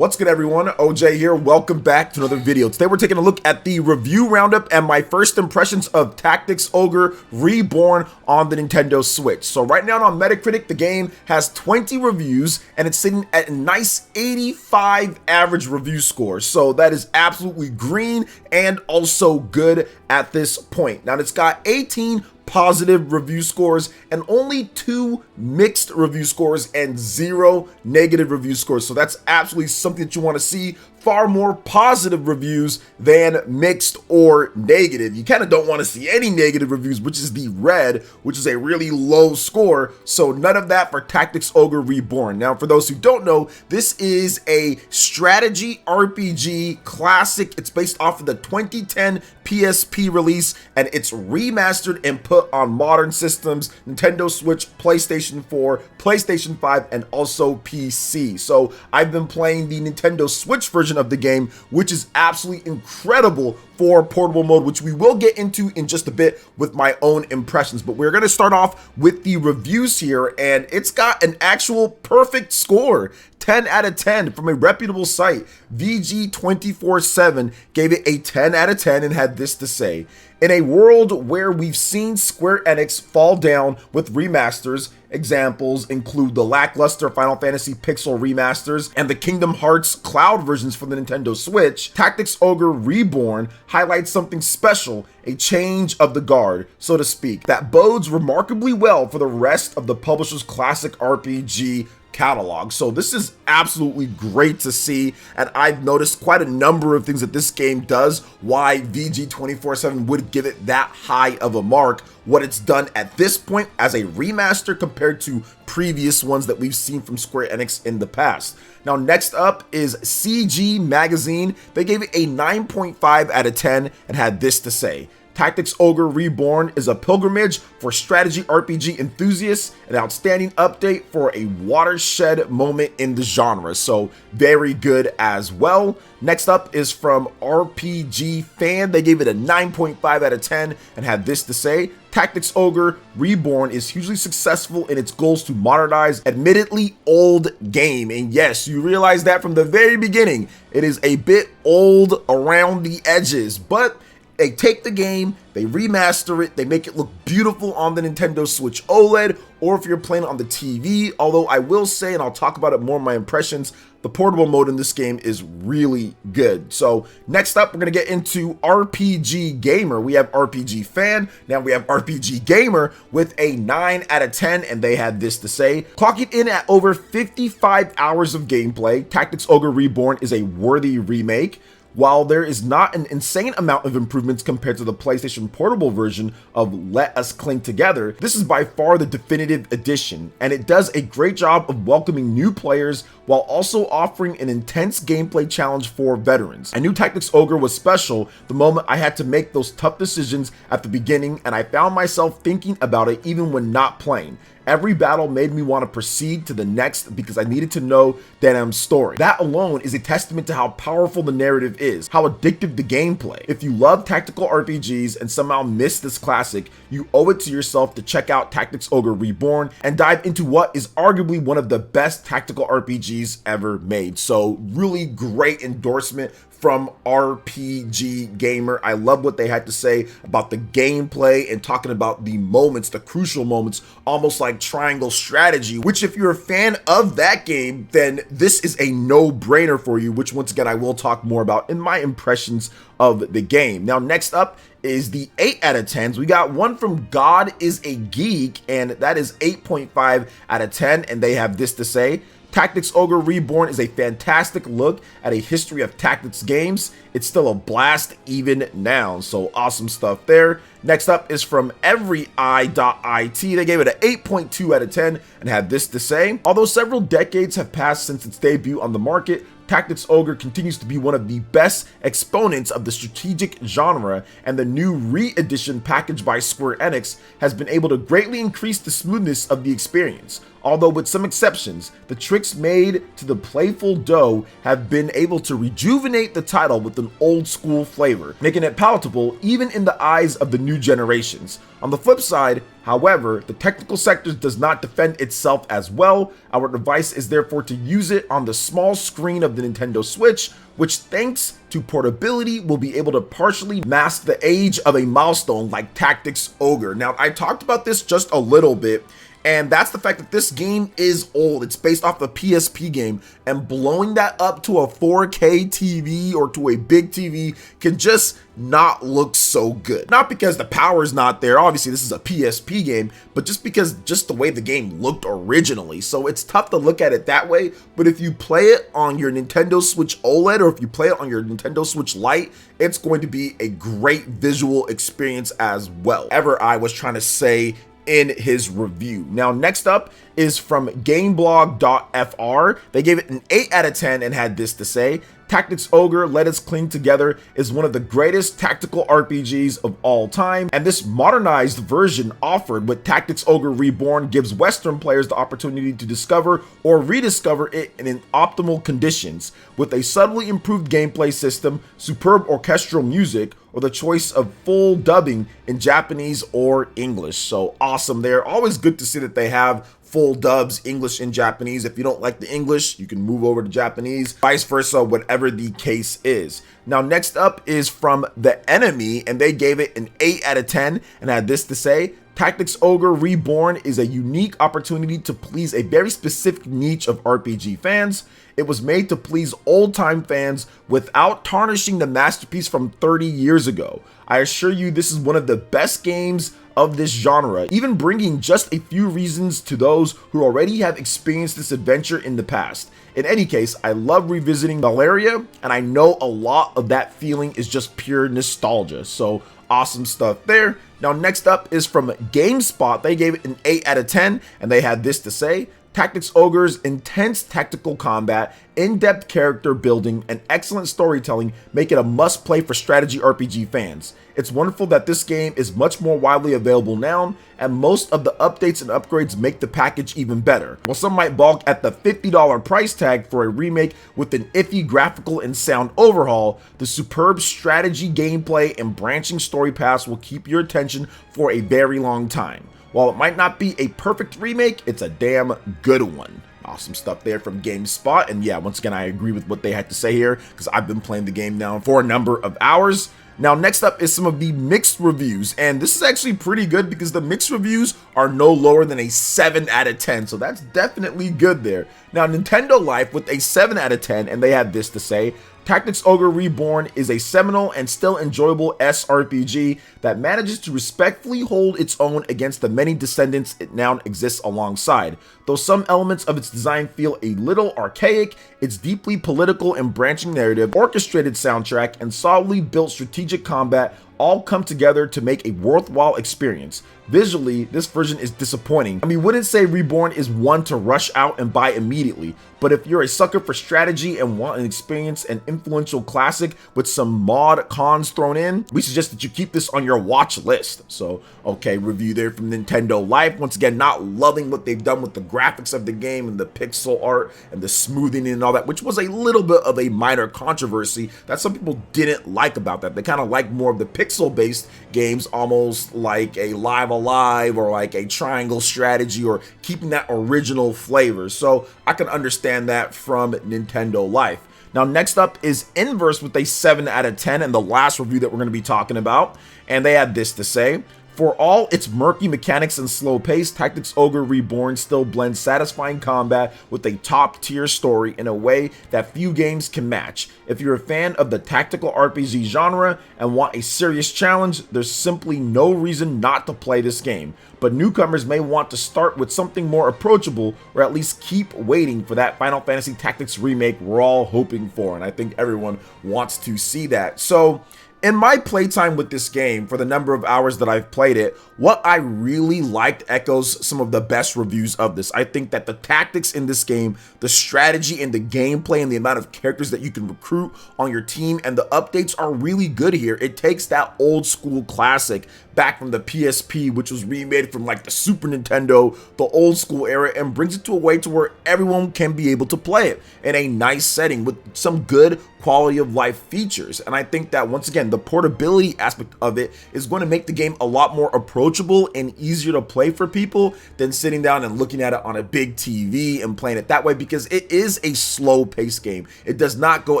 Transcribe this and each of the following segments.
What's good, everyone? OJ here. Welcome back to another video. Today we're taking a look at the review roundup and my first impressions of Tactics Ogre Reborn on the Nintendo Switch. So right now on Metacritic, the game has 20 reviews and it's sitting at a nice 85 average review score. So that is absolutely green and also good at this point. Now it's got 18 positive review scores and only 2 mixed review scores and 0 negative review scores. So that's absolutely something that you want to see. Far more positive reviews than mixed or negative. You kind of don't want to see any negative reviews, which is the red, which is a really low score. So none of that for Tactics Ogre Reborn. Now, for those who don't know, this is a strategy RPG classic. It's based off of the 2010 PSP release, and it's remastered and put on modern systems: Nintendo Switch, PlayStation 4, PlayStation 5, and also PC. So I've been playing the Nintendo Switch version of the game, which is absolutely incredible for portable mode, which we will get into in just a bit with my own impressions. But we're going to start off with the reviews here, and it's got an actual perfect score. 10 out of 10 from a reputable site. VG247 gave it a 10 out of 10 and had this to say: in a world where we've seen Square Enix fall down with remasters, examples include the lackluster Final Fantasy Pixel remasters and the Kingdom Hearts cloud versions for the Nintendo Switch, Tactics Ogre Reborn highlights something special, a change of the guard, so to speak, that bodes remarkably well for the rest of the publisher's classic RPG catalog. So this is absolutely great to see, and I've noticed quite a number of things that this game does, why VG247 would give it that high of a mark. What it's done at this point as a remaster compared to previous ones that we've seen from Square Enix in the past. Now next up is CG Magazine. They gave it a 9.5 out of 10 and had this to say: Tactics Ogre Reborn is a pilgrimage for strategy RPG enthusiasts, an outstanding update for a watershed moment in the genre. So very good as well. Next up is from RPG Fan. They gave it a 9.5 out of 10 and had this to say: Tactics Ogre Reborn is hugely successful in its goals to modernize admittedly old game. And yes, you realize that from the very beginning. It is a bit old around the edges, but they take the game, they remaster it, they make it look beautiful on the Nintendo Switch OLED, or if you're playing on the TV. Although I will say, and I'll talk about it more in my impressions, the portable mode in this game is really good. So next up, we're going to get into RPG Gamer. We have RPG Fan, now we have RPG Gamer with a 9 out of 10, and they had this to say: clocking in at over 55 hours of gameplay, Tactics Ogre Reborn is a worthy remake. While there is not an insane amount of improvements compared to the PlayStation Portable version of Let Us Cling Together, this is by far the definitive edition, and it does a great job of welcoming new players while also offering an intense gameplay challenge for veterans. I knew Tactics Ogre was special the moment I had to make those tough decisions at the beginning, and I found myself thinking about it even when not playing. Every battle made me want to proceed to the next because I needed to know Denham's story. That alone is a testament to how powerful the narrative is, how addictive the gameplay. If you love tactical RPGs and somehow missed this classic, you owe it to yourself to check out Tactics Ogre Reborn and dive into what is arguably one of the best tactical RPGs ever made. So really great endorsement from RPG Gamer. I love what they had to say about the gameplay and talking about the moments, the crucial moments, almost like triangle strategy, which if you're a fan of that game, then this is a no-brainer for you, which once again, I will talk more about in my impressions of the game. Now, next up is the 8 out of 10s. We got one from God is a Geek, and that is 8.5 out of 10, and they have this to say: Tactics Ogre Reborn is a fantastic look at a history of tactics games. It's still a blast even now. So awesome stuff there. Next up is from everyi.it. They gave it an 8.2 out of 10 and had this to say: although several decades have passed since its debut on the market, Tactics Ogre continues to be one of the best exponents of the strategic genre, and the new re-edition packaged by Square Enix has been able to greatly increase the smoothness of the experience. Although with some exceptions, the tricks made to the playful dough have been able to rejuvenate the title with an old school flavor, making it palatable even in the eyes of the new generations. On the flip side, however, the technical sector does not defend itself as well. Our advice is therefore to use it on the small screen of the Nintendo Switch, which thanks to portability will be able to partially mask the age of a milestone like Tactics Ogre. Now, I talked about this just a little bit, and that's the fact that this game is old. It's based off a PSP game, and blowing that up to a 4K TV or to a big TV can just not look so good. Not because the power is not there, obviously this is a PSP game, but just because just the way the game looked originally. So it's tough to look at it that way, but if you play it on your Nintendo Switch OLED or if you play it on your Nintendo Switch Lite, it's going to be a great visual experience as well. I was trying to say in his review. Now, next up is from gameblog.fr. They gave it an 8 out of 10 and had this to say: Tactics Ogre, Let Us Cling Together is one of the greatest tactical RPGs of all time, and this modernized version offered with Tactics Ogre Reborn gives Western players the opportunity to discover or rediscover it in optimal conditions, with a subtly improved gameplay system, superb orchestral music, or the choice of full dubbing in Japanese or English. So awesome there. Always good to see that they have full dubs, English and Japanese. If you don't like the English, you can move over to Japanese, vice versa, whatever the case is. Now, next up is from The Enemy, and they gave it an 8 out of 10 and had this to say: Tactics Ogre Reborn is a unique opportunity to please a very specific niche of RPG fans. It was made to please old-time fans without tarnishing the masterpiece from 30 years ago. I assure you this is one of the best games of this genre, even bringing just a few reasons to those who already have experienced this adventure in the past. In any case, I love revisiting Valeria, and I know a lot of that feeling is just pure nostalgia, so awesome stuff there. Now, next up is from GameSpot. They gave it an 8 out of 10, and they had this to say: Tactics Ogre's intense tactical combat, in-depth character building, and excellent storytelling make it a must-play for strategy RPG fans. It's wonderful that this game is much more widely available now, and most of the updates and upgrades make the package even better. While some might balk at the $50 price tag for a remake with an iffy graphical and sound overhaul, the superb strategy gameplay and branching story paths will keep your attention for a very long time. While it might not be a perfect remake, it's a damn good one. Awesome stuff there from GameSpot. And yeah, once again, I agree with what they had to say here because I've been playing the game now for a number of hours. Now, next up is some of the mixed reviews, and this is actually pretty good because the mixed reviews are no lower than a 7 out of 10, so that's definitely good there. Now, Nintendo Life with a 7 out of 10, and they had this to say: Tactics Ogre Reborn is a seminal and still enjoyable SRPG that manages to respectfully hold its own against the many descendants it now exists alongside. Though some elements of its design feel a little archaic, its deeply political and branching narrative, orchestrated soundtrack, and solidly built strategic combat all come together to make a worthwhile experience. Visually, this version is disappointing. I mean, wouldn't say Reborn is one to rush out and buy immediately, but if you're a sucker for strategy and want an experienced and influential classic with some mod cons thrown in, we suggest that you keep this on your watch list. So, okay, review there from Nintendo Life. Once again, not loving what they've done with the graphics of the game and the pixel art and the smoothing and all that, which was a little bit of a minor controversy that some people didn't like about that. They kind of like more of the pixel-based games, almost like a Live Alive or like a Triangle Strategy, or keeping that original flavor. So I can understand that from Nintendo Life. Now, next up is Inverse with a 7 out of 10, and the last review that we're going to be talking about, and they had this to say: For all its murky mechanics and slow pace, Tactics Ogre Reborn still blends satisfying combat with a top-tier story in a way that few games can match. If you're a fan of the tactical RPG genre and want a serious challenge, there's simply no reason not to play this game. But newcomers may want to start with something more approachable, or at least keep waiting for that Final Fantasy Tactics remake we're all hoping for, and I think everyone wants to see that. So, in my playtime with this game, for the number of hours that I've played it, what I really liked echoes some of the best reviews of this. I think that the tactics in this game, the strategy and the gameplay and the amount of characters that you can recruit on your team and the updates are really good here. It takes that old school classic back from the PSP, which was remade from like the Super Nintendo, the old school era, and brings it to a way to where everyone can be able to play it in a nice setting with some good quality of life features. And I think that once again, the portability aspect of it is going to make the game a lot more approachable and easier to play for people than sitting down and looking at it on a big TV and playing it that way, because it is a slow paced game. It does not go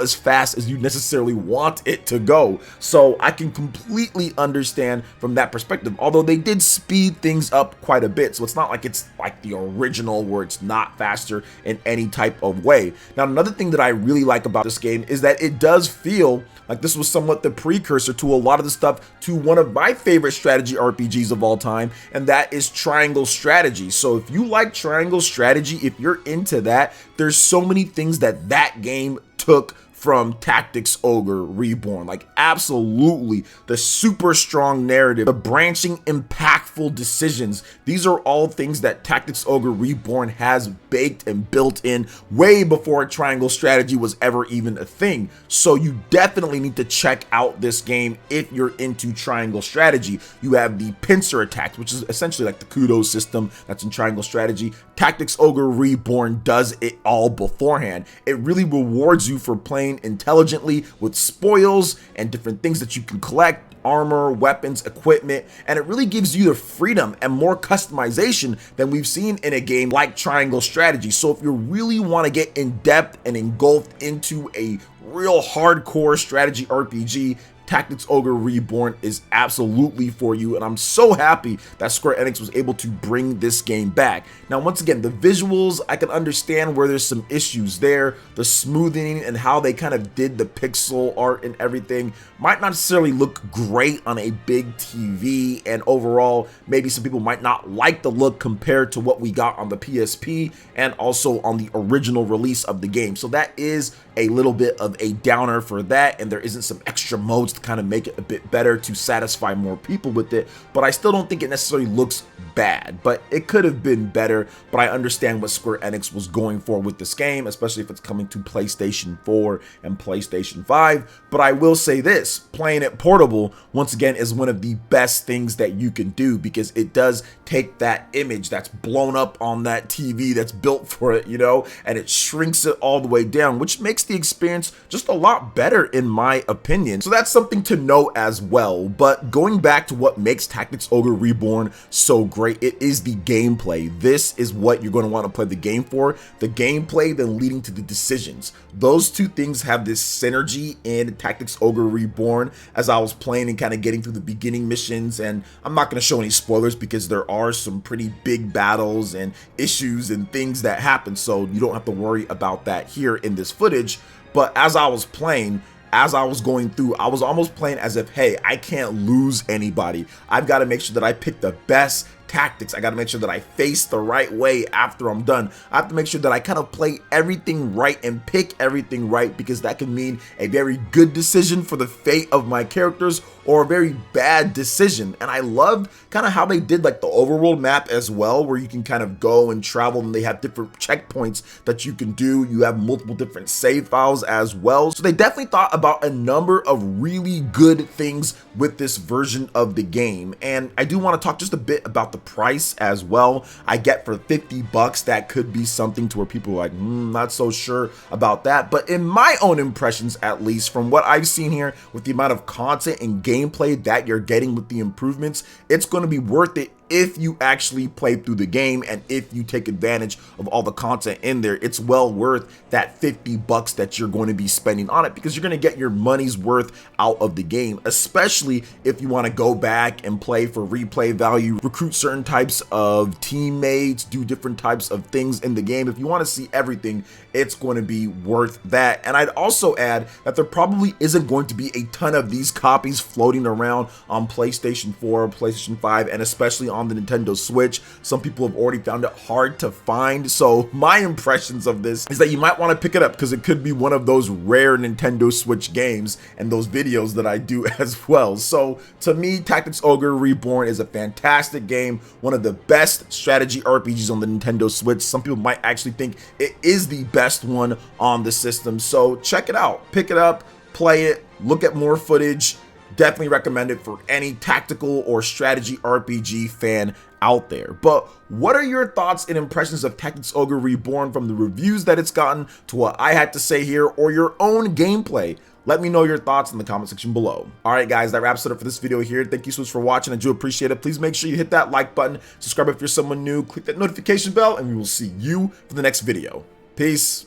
as fast as you necessarily want it to go. So I can completely understand from that perspective, although they did speed things up quite a bit. So it's not like it's like the original where it's not faster in any type of way. Now, another thing that I really like about this game is that it does feel like this was somewhat the precursor to a lot of the stuff to one of my favorite strategy RPGs of all time, and that is triangle strategy. So if you like triangle strategy, if you're into that, there's so many things that that game took from Tactics Ogre Reborn. Like, absolutely, the super strong narrative, the branching, impactful decisions. These are all things that Tactics Ogre Reborn has baked and built in way before triangle strategy was ever even a thing. So you definitely need to check out this game if you're into triangle strategy. You have the pincer attacks, which is essentially like the kudo system that's in triangle strategy. Tactics Ogre Reborn does it all beforehand. It really rewards you for playing intelligently with spoils and different things that you can collect, armor, weapons, equipment, and it really gives you the freedom and more customization than we've seen in a game like triangle strategy. So if you really want to get in depth and engulfed into a real hardcore strategy RPG, Tactics Ogre Reborn is absolutely for you, and I'm so happy that Square Enix was able to bring this game back. Now, once again, the visuals, I can understand where there's some issues there. The smoothing and how they kind of did the pixel art and everything might not necessarily look great on a big TV, and overall, maybe some people might not like the look compared to what we got on the PSP and also on the original release of the game. So that is a little bit of a downer for that, and there isn't some extra modes to kind of make it a bit better to satisfy more people with it. But I still don't think it necessarily looks bad, but it could have been better. But I understand what Square Enix was going for with this game, especially if it's coming to PlayStation 4 and PlayStation 5. But I will say this, playing it portable once again is one of the best things that you can do, because it does take that image that's blown up on that TV that's built for it, you know, and it shrinks it all the way down, which makes the experience just a lot better in my opinion. So that's something to know as well. But going back to what makes Tactics Ogre Reborn so great, it is the gameplay. This is what you're going to want to play the game for. The gameplay then leading to the decisions. Those two things have this synergy in Tactics Ogre Reborn as I was playing and kind of getting through the beginning missions. And I'm not going to show any spoilers because there are some pretty big battles and issues and things that happen, so you don't have to worry about that here in this footage. But as I was playing, as I was going through, I was almost playing as if, hey, I can't lose anybody. I've got to make sure that I pick the best tactics. I got to make sure that I face the right way after I'm done. I have to make sure that I kind of play everything right and pick everything right, because that can mean a very good decision for the fate of my characters or a very bad decision. And I loved kind of how they did like the overworld map as well, where you can kind of go and travel, and they have different checkpoints that you can do. You have multiple different save files as well. So they definitely thought about a number of really good things with this version of the game. And I do want to talk just a bit about the price as well. I get for $50 that could be something to where people are like, not so sure about that. But in my own impressions, at least from what I've seen here, with the amount of content and gameplay that you're getting with the improvements, it's going to be worth it if you actually play through the game and if you take advantage of all the content in there. It's well worth that $50 that you're going to be spending on it, because you're going to get your money's worth out of the game, especially if you want to go back and play for replay value, recruit certain types of teammates, do different types of things in the game. If you want to see everything, it's going to be worth that. And I'd also add that there probably isn't going to be a ton of these copies floating around on PlayStation 4, PlayStation 5, and especially on the Nintendo Switch. Some people have already found it hard to find. So my impressions of this is that you might want to pick it up, because it could be one of those rare Nintendo Switch games and those videos that I do as well. So to me, Tactics Ogre Reborn is a fantastic game, one of the best strategy RPGs on the Nintendo Switch. Some people might actually think it is the best one on the system. So check it out, pick it up, play it, look at more footage. Definitely recommend it for any tactical or strategy RPG fan out there. But what are your thoughts and impressions of Tactics Ogre Reborn, from the reviews that it's gotten to what I had to say here, or your own gameplay? Let me know your thoughts in the comment section below. All right, guys, that wraps it up for this video here. Thank you so much for watching. I do appreciate it. Please make sure you hit that like button, subscribe if you're someone new, click that notification bell, and we will see you for the next video. Peace.